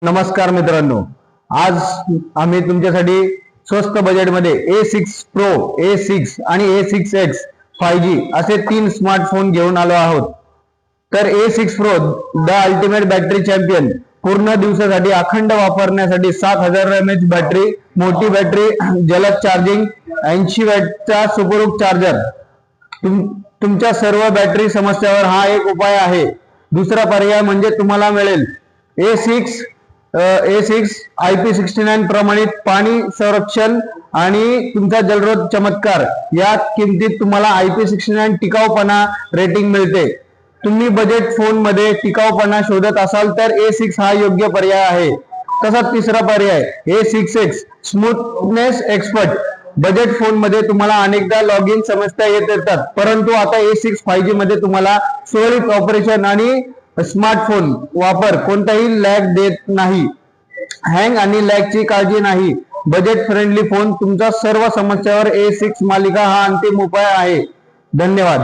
नमस्कार मित्रांनो, आज आम्ही तुमच्यासाठी स्वस्त बजेटमध्ये A6 Pro, A6 आणि A6X 5G असे 3 स्मार्टफोन घेऊन आलो आहोत। तर A6 Pro the ultimate battery champion, पूर्ण दिवसासाठी अखंड वापरण्यासाठी 7000 mAh बॅटरी, मोठी बॅटरी, जलद चार्जिंग, 80 वॅटचा सुपरहुक चार्जर। तुमच्या सर्व बॅटरी समस्यावर हा एक उपाय आहे। दुसरा पर्याय म्हणजे तुम्हाला मिळेल A6 IP69 प्रमाणित पाणी संरक्षण आणि तुमचा जलरोध चमत्कार। या किमतीत तुम्हाला IP69 टिकाऊपणा रेटिंग मिळते। तुम्ही बजेट फोन मध्ये टिकाऊपणा शोधत असाल तर A6 हा योग्य पर्याय आहे। तसाच तिसरा पर्याय A6X smoothness expert. Budget phone मध्ये तुम्हाला अनेकदा लॉग इन समस्या येतात, परंतु आता A6 5G मध्ये तुम्हाला सुरळीत ऑपरेशन आणि स्मार्टफोन वापर कोणताही लॅग देत नाही। हँग आणि लॅगची काळजी नाही। बजेट फ्रेंडली फोन, तुमच्या सर्व समस्यावर A6 मालिका हा अंतिम उपाय आहे। धन्यवाद।